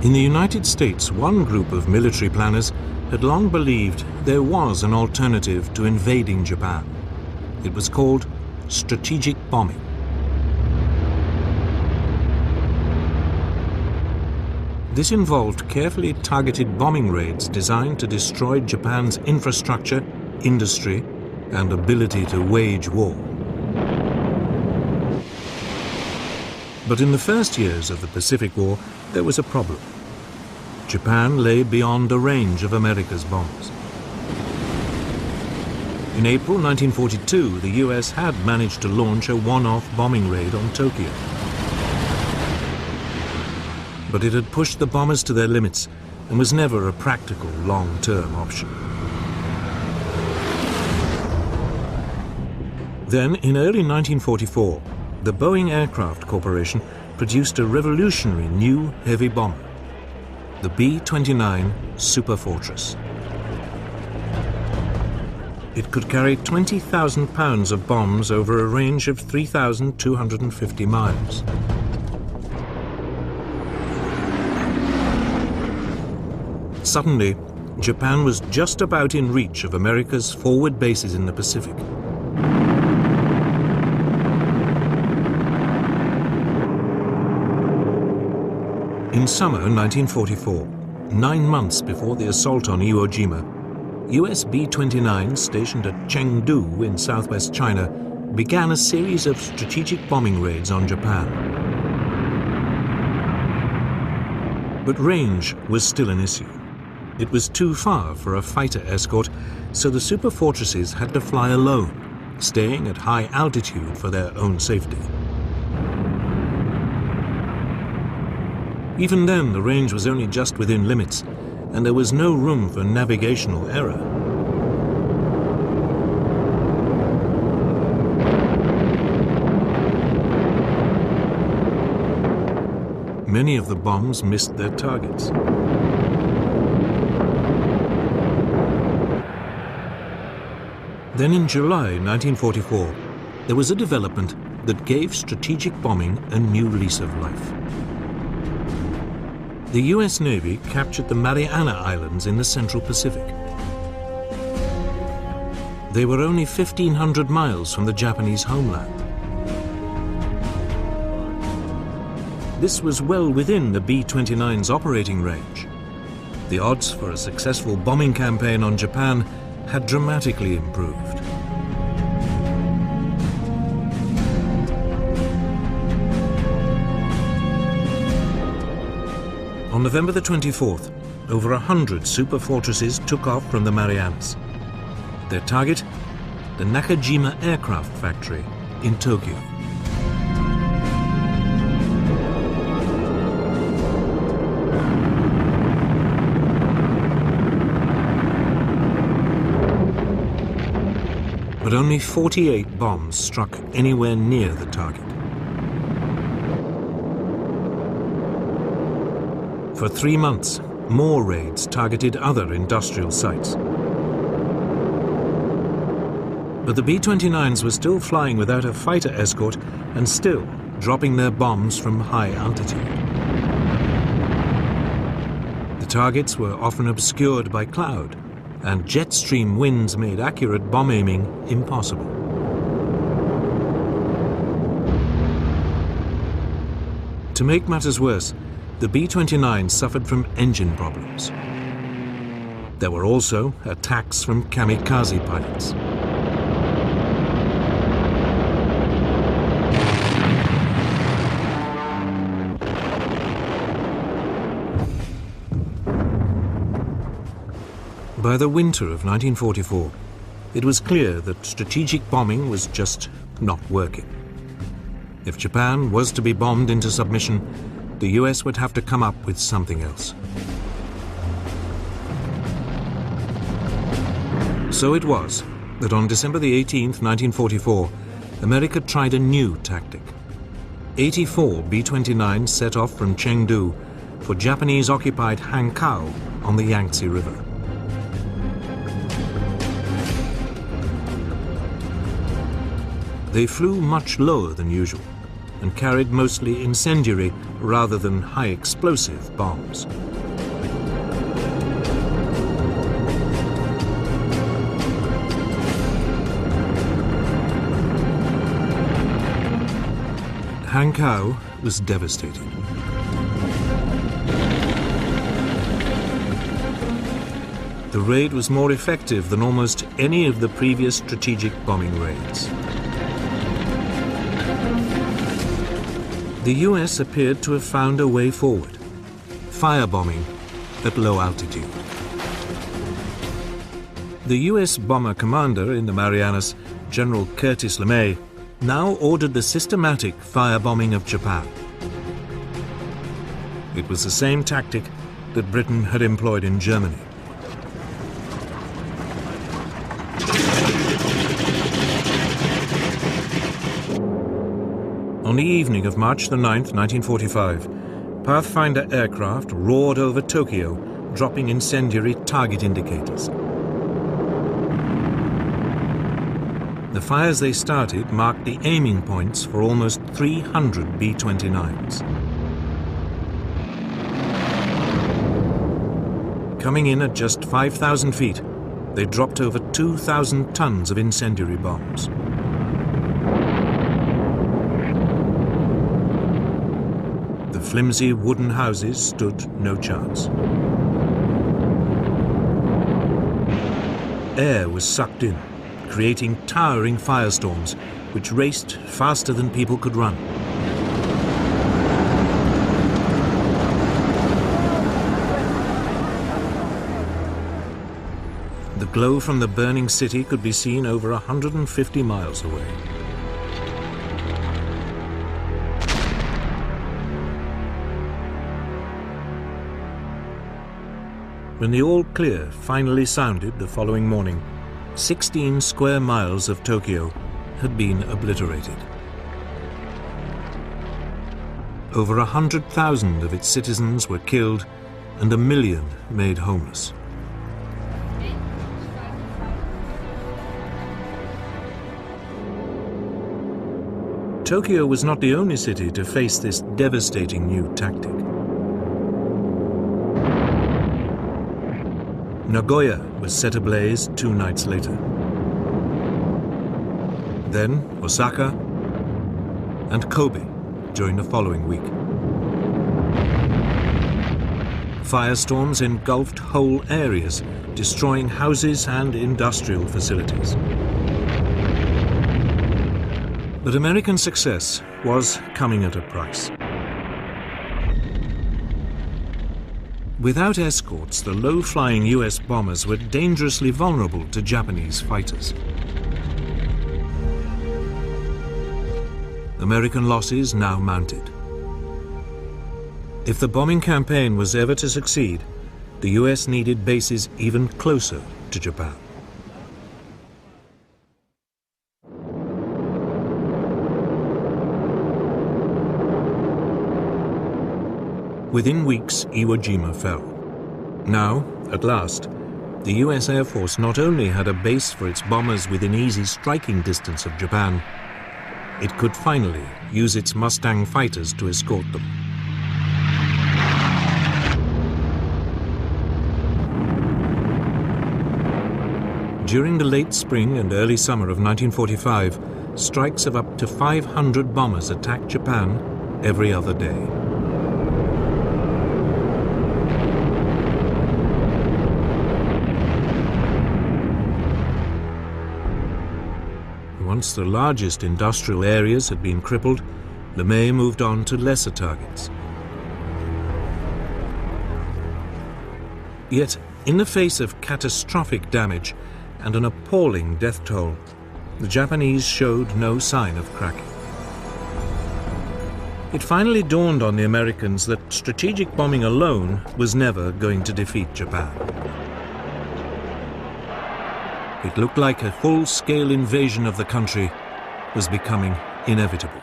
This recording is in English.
In the United States, one group of military planners had long believed there was an alternative to invading Japan. It was called strategic bombing. This involved carefully targeted bombing raids designed to destroy Japan's infrastructure, industry, and ability to wage war. But in the first years of the Pacific War, there was a problem. Japan lay beyond a range of America's bombs. In April 1942, the US had managed to launch a one-off bombing raid on Tokyo. But it had pushed the bombers to their limits and was never a practical long-term option. Then, in early 1944, the Boeing Aircraft Corporation produced a revolutionary new heavy bomber, the B-29 Superfortress. It could carry 20,000 pounds of bombs over a range of 3,250 miles. Suddenly, Japan was just about in reach of America's forward bases in the Pacific. In summer 1944, 9 months before the assault on Iwo Jima, US B-29s stationed at Chengdu in southwest China began a series of strategic bombing raids on Japan. But range was still an issue. It was too far for a fighter escort, so the superfortresses had to fly alone, staying at high altitude for their own safety. Even then, the range was only just within limits, and there was no room for navigational error. Many of the bombs missed their targets. Then in July 1944, there was a development that gave strategic bombing a new lease of life. The US Navy captured the Mariana Islands in the Central Pacific. They were only 1,500 miles from the Japanese homeland. This was well within the B-29's operating range. The odds for a successful bombing campaign on Japan had dramatically improved. On November the 24th, over 100 superfortresses took off from the Marianas. Their target, the Nakajima Aircraft Factory in Tokyo. But only 48 bombs struck anywhere near the target. For 3 months, more raids targeted other industrial sites. But the B-29s were still flying without a fighter escort and still dropping their bombs from high altitude. The targets were often obscured by cloud, and jet stream winds made accurate bomb aiming impossible. To make matters worse, the B-29 suffered from engine problems. There were also attacks from kamikaze pilots. By the winter of 1944, it was clear that strategic bombing was just not working. If Japan was to be bombed into submission, the US would have to come up with something else. So it was that on December the 18th, 1944, America tried a new tactic. 84 B-29s set off from Chengdu for Japanese-occupied Hankow on the Yangtze River. They flew much lower than usual, and carried mostly incendiary rather than high-explosive bombs. Hankow was devastated. The raid was more effective than almost any of the previous strategic bombing raids. The US appeared to have found a way forward: firebombing at low altitude. The US bomber commander in the Marianas, General Curtis LeMay, now ordered the systematic firebombing of Japan. It was the same tactic that Britain had employed in Germany. On the evening of March the 9th, 1945, Pathfinder aircraft roared over Tokyo, dropping incendiary target indicators. The fires they started marked the aiming points for almost 300 B-29s. Coming in at just 5,000 feet, they dropped over 2,000 tons of incendiary bombs. The flimsy wooden houses stood no chance. Air was sucked in, creating towering firestorms which raced faster than people could run. The glow from the burning city could be seen over 150 miles away. When the all clear finally sounded the following morning, 16 square miles of Tokyo had been obliterated. Over 100,000 of its citizens were killed and 1 million made homeless. Tokyo was not the only city to face this devastating new tactic. Nagoya was set ablaze 2 nights later. Then Osaka and Kobe during the following week. Firestorms engulfed whole areas, destroying houses and industrial facilities. But American success was coming at a price. Without escorts, the low-flying US bombers were dangerously vulnerable to Japanese fighters. American losses now mounted. If the bombing campaign was ever to succeed, the US needed bases even closer to Japan. Within weeks, Iwo Jima fell. Now, at last, the US Air Force not only had a base for its bombers within easy striking distance of Japan, it could finally use its Mustang fighters to escort them. During the late spring and early summer of 1945, strikes of up to 500 bombers attacked Japan every other day. Once the largest industrial areas had been crippled, LeMay moved on to lesser targets. Yet, in the face of catastrophic damage and an appalling death toll, the Japanese showed no sign of cracking. It finally dawned on the Americans that strategic bombing alone was never going to defeat Japan. It looked like a full-scale invasion of the country was becoming inevitable.